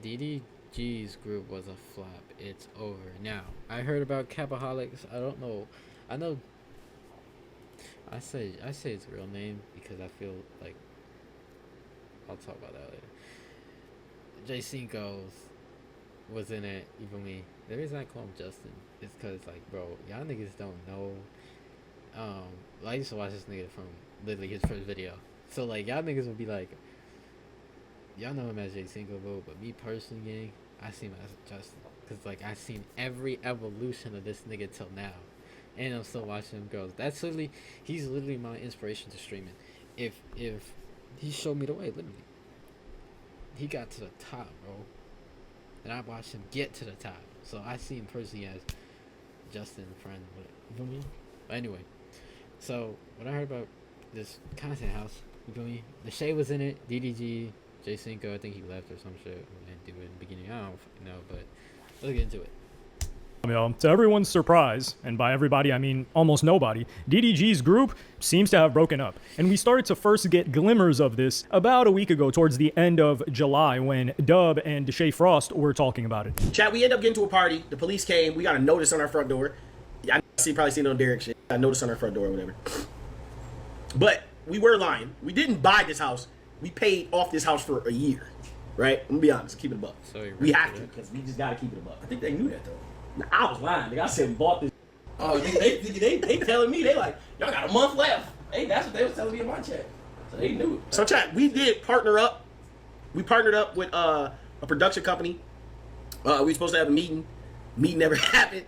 DDG's group was a flop. It's over. Now, I heard about Capaholics. I don't know. I know. I say its real name because I feel like I'll talk about that later. J Cinco's was in it. Even me. The reason I call him Justin is because like, bro, y'all niggas don't know. I used to watch this nigga from literally his first video. So like, y'all niggas would be like, y'all know him as J Cinco, but me personally, gang, I see him as Justin. Cause like I seen every evolution of this nigga till now, and I'm still watching him grow. He's literally my inspiration to streaming. If he showed me the way, literally, he got to the top, bro, and I watched him get to the top. So I see him personally as Justin, friend, you feel me? But anyway, so what I heard about this content house, you feel me? The Shay was in it, DDG, J Cinco, I think he left or some shit, and do it in the beginning. I don't know, but let's get into it. To everyone's surprise, and by everybody I mean almost nobody, DDG's group seems to have broken up. And we started to first get glimmers of this about a week ago towards the end of July when Dub and Deshae Frost were talking about it. Chat, we ended up getting to a party. The police came. We got a notice on our front door. I probably seen it on Derek shit. I noticed on our front door or whatever. But we were lying. We didn't buy this house. We paid off this house for a year. Right? I'm gonna be honest. Keep it a buck. So we have to because we just gotta keep it a buck. I think they knew that though. I was lying. Nigga, I said we bought this. Oh, they telling me, they like, y'all got a month left. Hey, that's what they was telling me in my chat. So they knew it. So chat, we did partner up. We partnered up with a production company. We were supposed to have a meeting. Meeting never happened.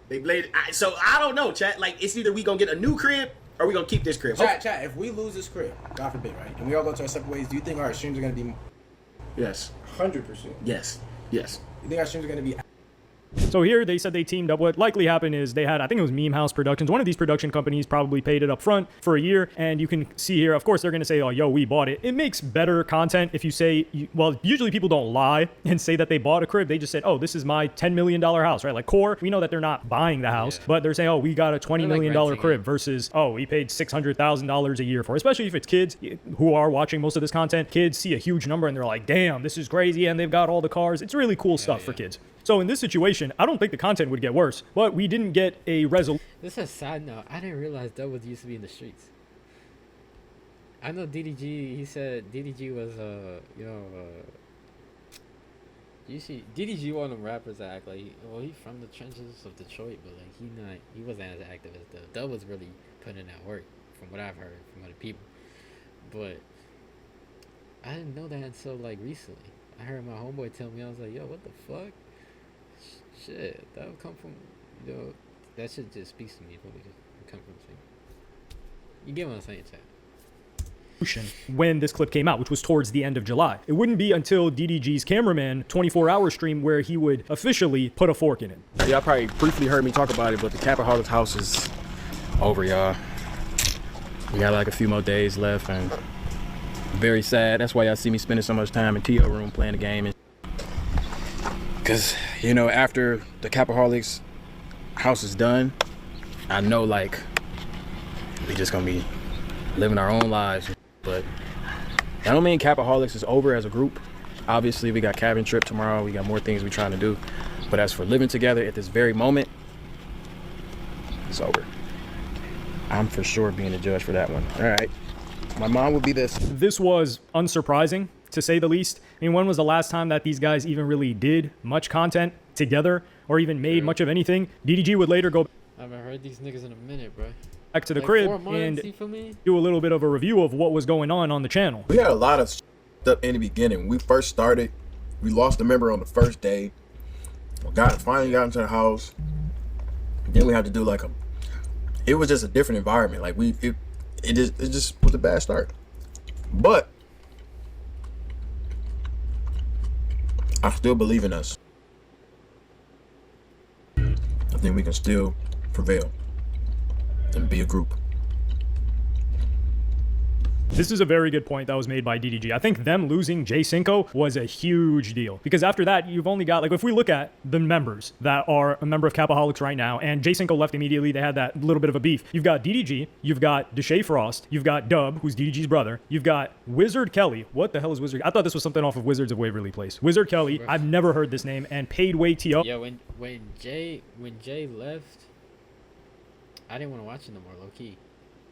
They bladed. So I don't know, chat. Like, it's either we gonna get a new crib or we gonna keep this crib. Chat, if we lose this crib, God forbid, right, and we all go to our separate ways, do you think our streams are gonna be? Yes. 100%. Yes. Yes. You think our streams are gonna be? So here they said they teamed up. What likely happened is they had, I think it was Meme House Productions. One of these production companies probably paid it up front for a year. And you can see here, of course, they're going to say, oh, yo, we bought it. It makes better content if you say, well, usually people don't lie and say that they bought a crib. They just said, oh, this is my $10 million house, right? Like Core, we know that they're not buying the house, but they're saying, oh, we got a $20 million crib versus, oh, we paid $600,000 a year for it. Especially if it's kids who are watching most of this content. Kids see a huge number and they're like, damn, this is crazy. And they've got all the cars. It's really cool stuff for kids. So in this situation, I don't think the content would get worse, but we didn't get a resolution. This is a side note. I didn't realize Dub used to be in the streets. I know DDG. He said DDG was you see DDG one of them rappers that act like he's from the trenches of Detroit, but like he wasn't as active as Dub. Dub was really putting in that work, from what I've heard from other people. But I didn't know that until like recently. I heard my homeboy tell me. I was like, yo, what the fuck? Shit, that would come from, that shit just speaks to me. It probably just come from the thing. You get what I'm saying, chat. When this clip came out, which was towards the end of July. It wouldn't be until DDG's cameraman 24-hour stream where he would officially put a fork in it. Y'all probably briefly heard me talk about it, but the Capaholics house is over, y'all. We got like a few more days left, and very sad. That's why y'all see me spending so much time in T.O. room playing the game. Because, after the Capaholics house is done, I know, like, we just gonna be living our own lives. But I don't mean Capaholics is over as a group. Obviously, we got cabin trip tomorrow. We got more things we're trying to do. But as for living together at this very moment, it's over. I'm for sure being a judge for that one. All right. My mom would be this. This was unsurprising, to say the least. I mean, when was the last time that these guys even really did much content together or even made much of anything? DDG would later go I haven't heard these niggas in a minute, bro. Back to the crib and do a little bit of a review of what was going on the channel. We had a lot of stuff in the beginning. When we first started, we lost a member on the first day. Finally got into the house. Then we had to do it was just a different environment. Like it just was a bad start. But I still believe in us. I think we can still prevail and be a group. This is a very good point that was made by DDG. I think them losing Jay Cinco was a huge deal because after that, you've only got, like, if we look at the members that are a member of Capaholics right now, and Jay Cinco left immediately, they had that little bit of a beef. You've got DDG, you've got Deshae Frost, you've got Dub, who's DDG's brother, you've got Wizard Kelly. What the hell is Wizard? I thought this was something off of Wizards of Waverly Place. Wizard Kelly, I've never heard this name, and Paidway T.O. Yeah, when Jay left, I didn't want to watch it no more, low key.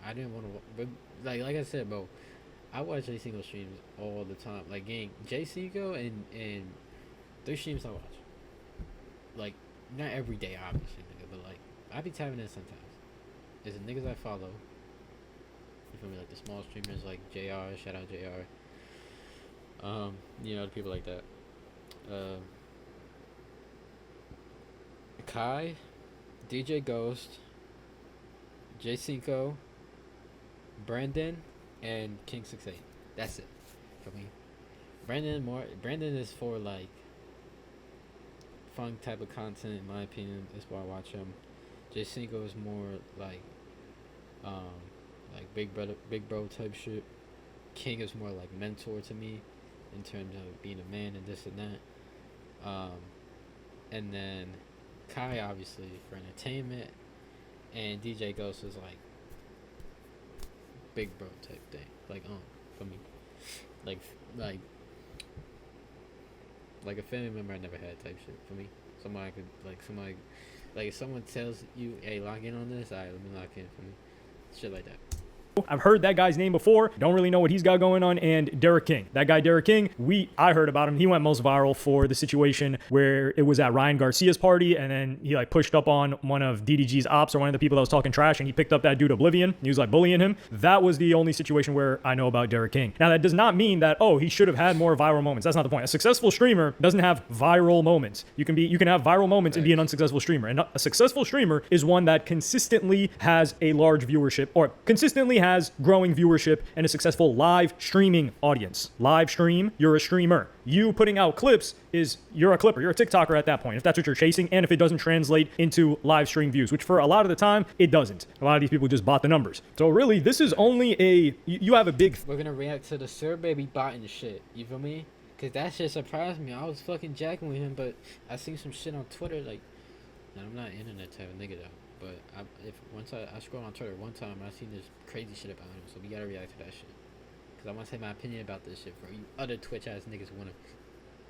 I didn't want to, but like I said, bro, I watch Jay Cinco streams all the time. Like, gang, Jay Cinco and 3 streams I watch. Like, not every day, obviously, nigga, but like, I be tapping in sometimes. There's the niggas I follow. You feel me? Like the small streamers, like JR, shout out JR. You know, the people like that. Kai, DJ Ghost, Jay Cinco, Brandon, and King 68. That's it for me. Brandon is for like fun type of content, in my opinion. That's why I watch him. Jay Cinco is more like big bro type shit. King is more like mentor to me in terms of being a man and this and that. And then Kai obviously for entertainment, and DJ Ghost is like big bro type thing, like for me, like a family member I never had type shit for me. Somebody if someone tells you, hey, lock in on this, alright, let me lock in for me, shit like that. I've heard that guy's name before. Don't really know what he's got going on. And Derek King. That guy, Derek King, I heard about him. He went most viral for the situation where it was at Ryan Garcia's party, and then he like pushed up on one of DDG's ops or one of the people that was talking trash, and he picked up that dude Oblivion. He was like bullying him. That was the only situation where I know about Derek King. Now, that does not mean that, oh, he should have had more viral moments. That's not the point. A successful streamer doesn't have viral moments. You can have viral moments and be an unsuccessful streamer. And a successful streamer is one that consistently has a large viewership, or consistently has growing viewership and a successful live streaming audience. Live stream, you're a streamer. You putting out clips you're a clipper. You're a TikToker at that point, if that's what you're chasing, and if it doesn't translate into live stream views, which for a lot of the time, it doesn't. A lot of these people just bought the numbers. So really, this is only you have a big... We're gonna react to the Sir Baby bot and shit. You feel me? Because that shit surprised me. I was fucking jacking with him, but I seen some shit on Twitter, like... And I'm not an internet type of nigga, though. But once I scrolled on Twitter one time, I seen this crazy shit about him, so we gotta react to that shit. Cause I want to say my opinion about this shit for you other Twitch ass niggas wanna.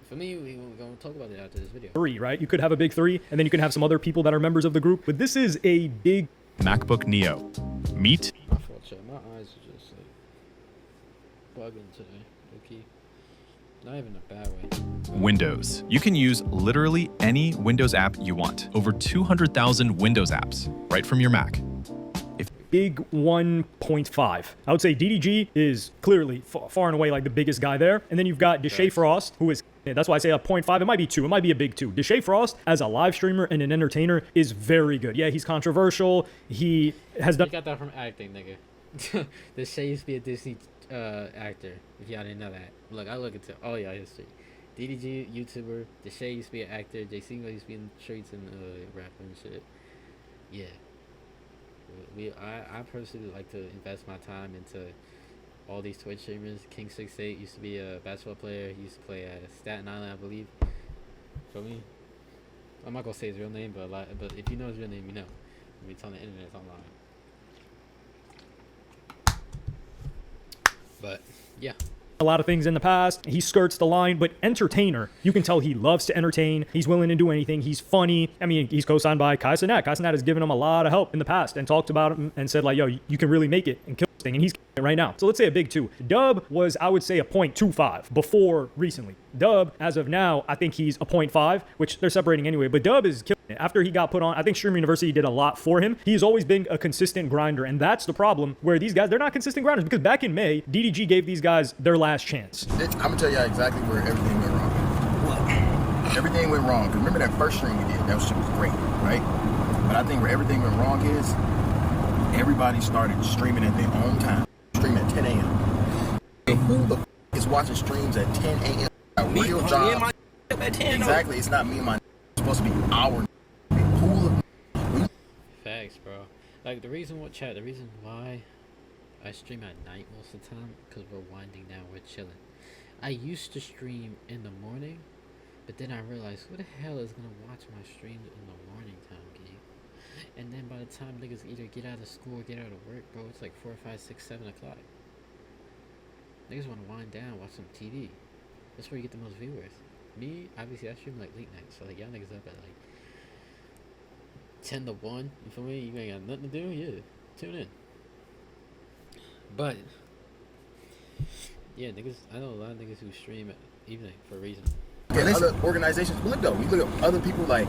For me, we're gonna talk about it after this video. 3, right? You could have a big 3, and then you can have some other people that are members of the group. But this is a big MacBook Neo. Meet. My fault, chat. My eyes are just like bugging today. Okay. Not even a bad way. Windows. You can use literally any Windows app you want. Over 200,000 Windows apps right from your Mac. Big 1.5. I would say DDG is clearly far and away like the biggest guy there. And then you've got Deshae Frost, who is, that's why I say a 0.5. It might be 2. It might be a big 2. Deshae Frost, as a live streamer and an entertainer, is very good. Yeah, he's controversial. He has done... You got that from acting, nigga. Deshae used to be a Disney actor, if y'all didn't know that. Look, I look into all y'all history. DDG, YouTuber. Deshae used to be an actor. Jay Cinco used to be in the streets and rapping and shit. Yeah. I personally like to invest my time into all these Twitch streamers. King 68 used to be a basketball player. He used to play at Staten Island, I believe. For me, I'm not gonna say his real name, but if you know his real name, you know. It's on the internet, it's online. But yeah. A lot of things in the past. He skirts the line, but entertainer. You can tell he loves to entertain. He's willing to do anything. He's funny. I mean, he's co-signed by Kai Cenat. Kai Cenat has given him a lot of help in the past and talked about him and said like, yo, you can really make it and kill this thing. And he's killing it right now. So let's say a big 2. Dub was, I would say, a 0.25 before recently. Dub, as of now, I think he's a 0.5, which they're separating anyway. But Dub is killing it. After he got put on, I think Streamer University did a lot for him. He's always been a consistent grinder. And that's the problem where these guys, they're not consistent grinders. Because back in May, DDG gave these guys their last chance. I'm gonna tell y'all exactly where everything went wrong. What? Everything went wrong. Cause remember that first stream we did? That shit was great, right? But I think where everything went wrong is everybody started streaming at their own time. Stream at 10 a.m. And who the is watching streams at 10 a.m.? A real job. At 10, exactly. It's not me and my. It's supposed to be our. Facts, bro. Like the reason why I stream at night most of the time because we're winding down, we're chilling. I used to stream in the morning, but then I realized who the hell is gonna watch my streams in the morning time, gang? And then by the time niggas either get out of school or get out of work, bro, it's like 4, 5, 6, 7 o'clock. Niggas wanna wind down, watch some TV. That's where you get the most viewers. Me, obviously, I stream like late night, so like y'all niggas up at like 10 to 1. You feel me? You ain't got nothing to do. Yeah, tune in. But yeah, niggas. I know a lot of niggas who stream at evening for a reason. Okay, other organizations. Look though, we look at other people like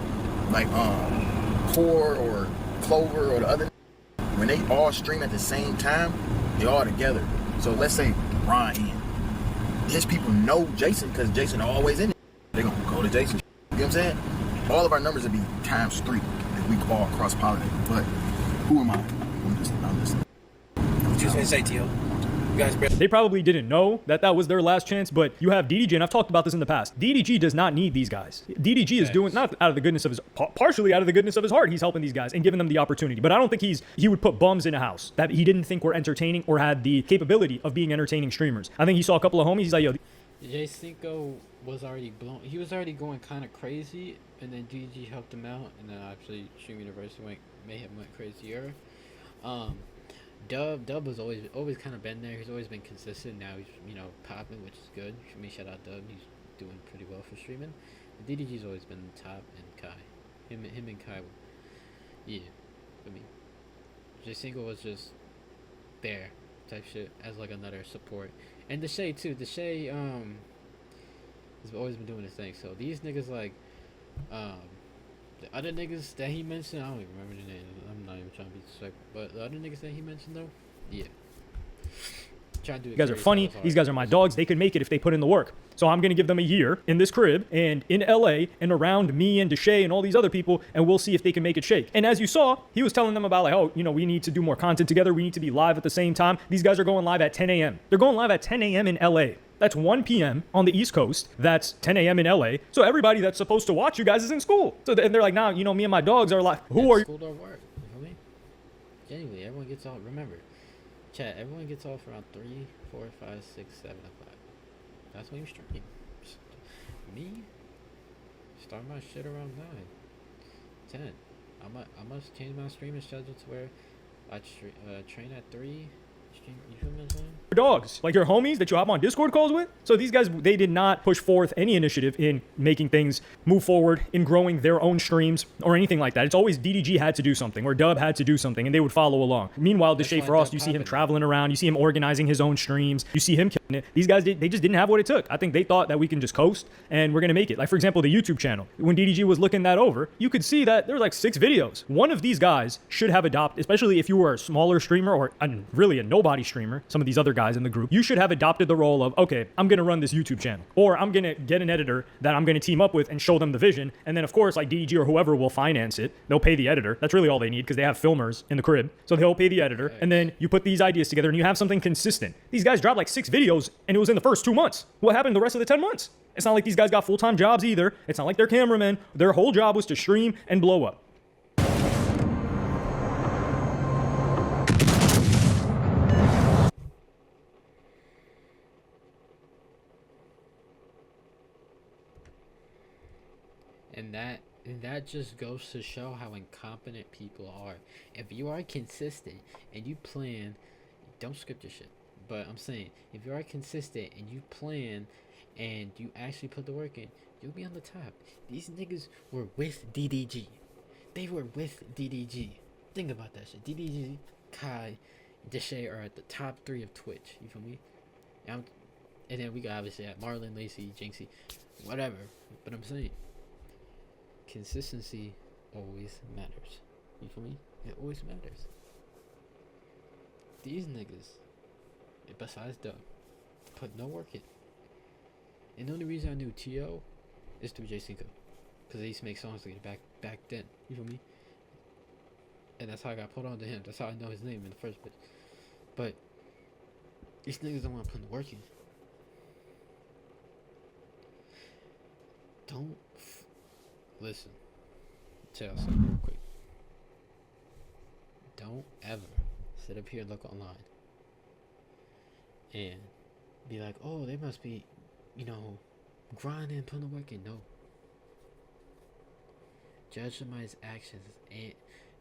Core or Clover or the other. When they all stream at the same time, they all together. So let's say Ron in. His people know Jason because Jason always in it. They're gonna go to Jason. You know what I'm saying? All of our numbers would be times 3 if we all cross pollinate. But who am I? I'm just. What you was gonna say, Tio? You guys better. They probably didn't know that that was their last chance, but you have DDG, and I've talked about this in the past. DDG does not need these guys. DDG is doing, not out of the goodness of his, partially out of the goodness of his heart, he's helping these guys and giving them the opportunity. But I don't think he would put bums in a house that he didn't think were entertaining or had the capability of being entertaining streamers. I think he saw a couple of homies, he's like, yo. Jay Cinco was already blown. He was already going kind of crazy, and then DDG helped him out, and then obviously Stream University may have went crazier. Dub has always kind of been there. He's always been consistent. Now he's popping, which is good. For me, shout out Dub. He's doing pretty well for streaming. But DDG's always been top, and Kai, him and Kai, yeah. I mean, Jay Single was just there type shit as like another support, and Deshae too. Deshae has always been doing his thing. So these niggas like the other niggas that he mentioned, I don't even remember the name. I'm not even trying to be disrespectful. But the other niggas that he mentioned, though, yeah. Try to do it. You guys are funny. These guys are my dogs. They could make it if they put in the work. So I'm going to give them a year in this crib and in LA and around me and Deshae and all these other people, and we'll see if they can make it shake. And as you saw, he was telling them about like, oh, we need to do more content together. We need to be live at the same time. These guys are going live at 10 a.m. They're going live at 10 a.m. in LA. That's 1 p.m. on the East Coast. That's 10 a.m. in LA. So everybody that's supposed to watch you guys is in school. So and they're like, nah, me and my dogs are like, who are you? School don't work. You feel me? Genuinely, everyone gets off. Remember, chat. Everyone gets off around 3, 4, 5, 6, 7 o'clock. That's when you stream. Me, start my shit around 9, 10. I must change my streaming schedule to where I train at 3. You feel me? Dogs, like your homies that you hop on Discord calls with. So these guys, they did not push forth any initiative in making things move forward, in growing their own streams or anything like that. It's always DDG had to do something or Dub had to do something, and they would follow along. Meanwhile, Deshae Frost, you see him traveling around, you see him organizing his own streams, you see him killing it. These guys, they just didn't have what it took. I think they thought that we can just coast and we're gonna make it. Like for example, the YouTube channel. When DDG was looking that over, you could see that there was like 6 videos. One of these guys should have adopted, especially if you were a smaller streamer or really a nobody streamer, some of these other guys in the group, you should have adopted the role of, okay, I'm gonna run this YouTube channel, or I'm gonna get an editor that I'm gonna team up with and show them the vision, and then of course like DDG or whoever will finance it. They'll pay the editor. That's really all they need because they have filmers in the crib, so they'll pay the editor, and then you put these ideas together and you have something consistent. These guys dropped like 6 videos and it was in the first 2 months. What happened the rest of the 10 months? It's not like these guys got full-time jobs either. It's not like they're cameramen. Their whole job was to stream and blow up. And that just goes to show how incompetent people are. If you are consistent and you plan, don't script your shit. But I'm saying, if you are consistent and you plan and you actually put the work in, you'll be on the top. These niggas were with DDG. They were with DDG. Think about that shit. DDG, Kai, Deshae are at the top 3 of Twitch. You feel me? And then we got obviously at Marlon, Lacey, Jinxie, whatever. But I'm saying, consistency always matters. You feel me? It always matters. These niggas, besides Doug, put no work in. And the only reason I knew T.O. is through J Cinco, because they used to make songs together back then. You feel me? And that's how I got put on to him. That's how I know his name in the first place. But these niggas don't want to put the work in. Don't listen. Tell you something real quick. Don't ever sit up here and look online and be like, oh, they must be, grinding, putting the work in. No. Judge somebody's actions and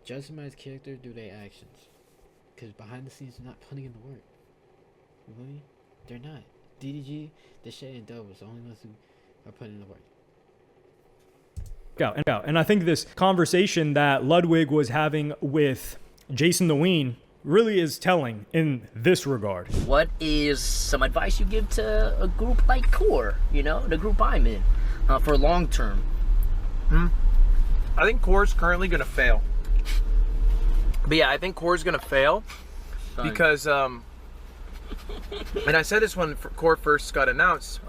judge somebody's character through their actions. Because behind the scenes, they're not putting in the work. You know what I mean? They're not. DDG, Deshae, and Dub was the only ones who are putting in the work. And I think this conversation that Ludwig was having with Jason the Ween really is telling in this regard. What is some advice you give to a group like Core, the group I'm in, for long term? I think Core's currently going to fail. But yeah, I think Core's going to fail because, and I said this when Core first got announced,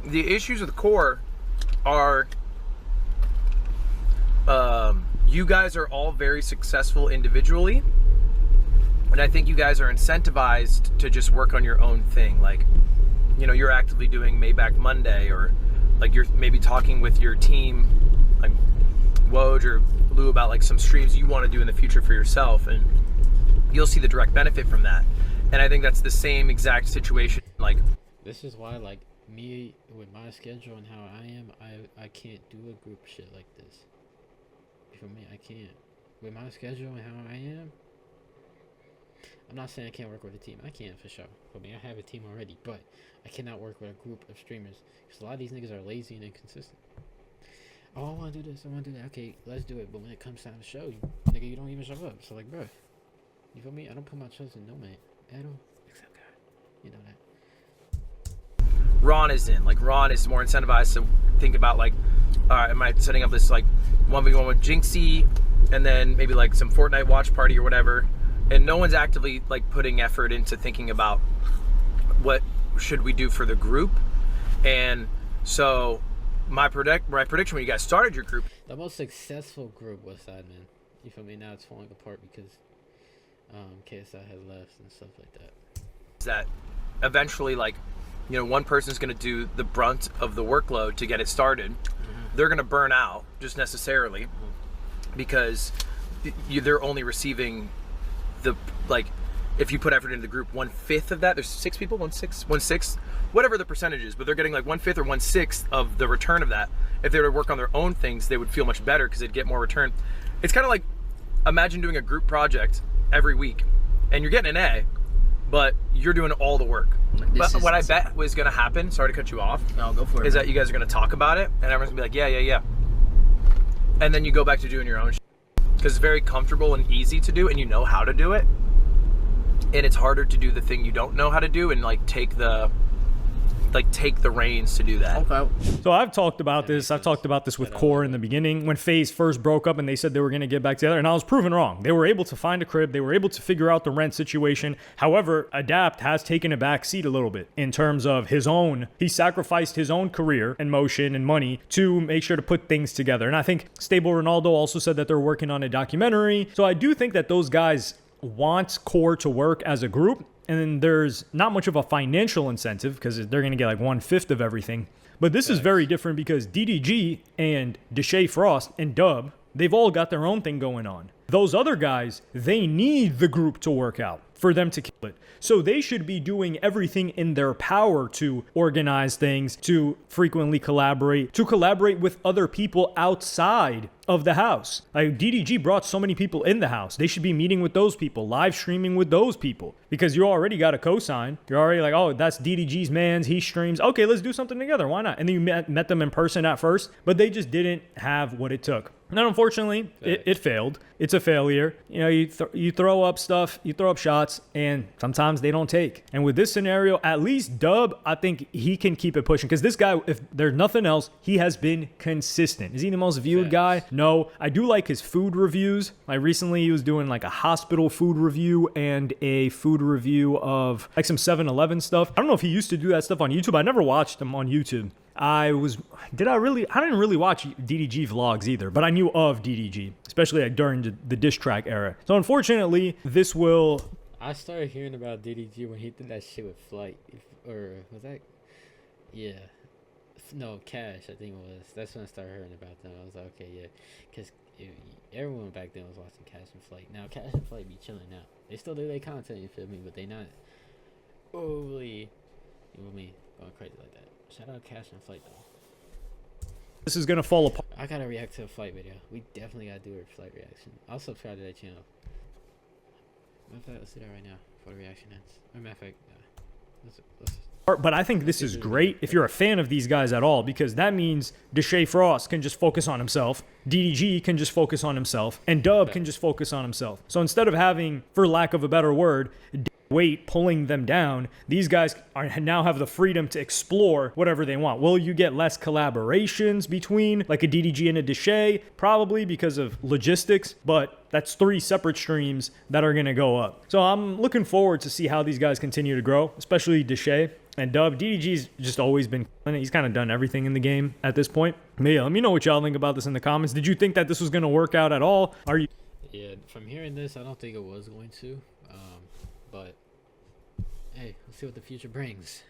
the issues with Core are, you guys are all very successful individually, and I think you guys are incentivized to just work on your own thing. Like, you're actively doing Maybach Monday, or like you're maybe talking with your team, like Woj or Lou, about like some streams you want to do in the future for yourself, and you'll see the direct benefit from that. And I think that's the same exact situation. Like, this is why, like, me with my schedule and how I am, I can't do a group shit like this. For me, I can't. With my schedule and how I am, I'm not saying I can't work with a team. I can for sure. For me, I have a team already, but I cannot work with a group of streamers because a lot of these niggas are lazy and inconsistent. Oh, I want to do this, I want to do that. Okay, let's do it. But when it comes time to show you, nigga, you don't even show up. So, like, bro, you feel me? I don't put my trust in no man at all, except God. You know that. Ron is in. Like, Ron is more incentivized to think about, like, all right, am I setting up this, like, 1v1 with Jinxie, and then maybe, like, some Fortnite watch party or whatever. And no one's actively, like, putting effort into thinking about what should we do for the group. And so my prediction when you guys started your group, the most successful group was Sidemen. You feel me? Now it's falling apart because KSI has left and stuff like that. is that eventually, like, one person's going to do the brunt of the workload to get it started. They're going to burn out just necessarily because they're only receiving the, like, if you put effort into the group, 1/5 of that, there's 6 people, 1/6, whatever the percentage is, but they're getting like 1/5 or 1/6 of the return of that. If they were to work on their own things, they would feel much better because they'd get more return. It's kind of like, imagine doing a group project every week and you're getting an A, but you're doing all the work. But what I bet was going to happen, sorry to cut you off, No, go for it. is that you guys are going to talk about it and everyone's going to be like, yeah. And then you go back to doing your own shit because it's very comfortable and easy to do and you know how to do it. And it's harder to do the thing you don't know how to do and like take the reins to do that. Okay. So I've talked about this. I've talked about this with Core in the beginning when FaZe first broke up and they said they were going to get back together, and I was proven wrong. They were able to find a crib. They were able to figure out the rent situation. However, Adapt has taken a back seat a little bit in terms of he sacrificed his own career and motion and money to make sure to put things together. And I think Stable Ronaldo also said that they're working on a documentary. So I do think that those guys want Core to work as a group. And then there's not much of a financial incentive because they're going to get like 1/5 of everything. But this is very different because DDG and Deshae Frost and Dub, they've all got their own thing going on. Those other guys, they need the group to work out for them to kill it. So they should be doing everything in their power to organize things, to frequently collaborate, with other people outside of the house. Like DDG brought so many people in the house. They should be meeting with those people, live streaming with those people, because you already got a cosign. You're already like, oh, that's DDG's man's. He streams. Okay, let's do something together. Why not? And then you met them in person at first, but they just didn't have what it took. And unfortunately, it failed. It's a failure. You throw up stuff, you throw up shots, and sometimes they don't take. And with this scenario, at least Dub, I think he can keep it pushing. Because this guy, if there's nothing else, he has been consistent. Is he the most viewed guy? No. I do like his food reviews. Like recently, he was doing like a hospital food review and a food review of like some 7-Eleven stuff. I don't know if he used to do that stuff on YouTube. I never watched him on YouTube. I didn't really watch DDG vlogs either, but I knew of DDG, especially like during the diss track era. So unfortunately, this will... I started hearing about DDG when he did that shit with Flight, or was that? Yeah. No, Cash, I think it was. That's when I started hearing about them. I was like, okay, yeah. Because everyone back then was watching Cash and Flight. Now, Cash and Flight be chilling now. They still do their content, you feel me? But they not Holy, you and me going crazy like that. Shout out Cash and Flight though. This is gonna fall apart. I gotta react to a flight video. We definitely gotta do a flight reaction. I'll subscribe to that channel. Matter of fact, let's do that right now before the reaction ends. Or matter of fact, let's But I think this is great if you're a fan of these guys at all, because that means Deshae Frost can just focus on himself, DDG can just focus on himself, and Dub can just focus on himself. So instead of having, for lack of a better word, weight pulling them down, these guys now have the freedom to explore whatever they want. Will you get less collaborations between like a DDG and a Deshae? Probably, because of logistics, but that's 3 separate streams that are going to go up. So I'm looking forward to see how these guys continue to grow, especially Deshae and Dub. DDG's just always been, he's kind of done everything in the game at this point. But yeah, let me know what y'all think about this in the comments. Did you think that this was going to work out at all? Are you? Yeah, from hearing this, I don't think it was going to. But hey, let's see what the future brings.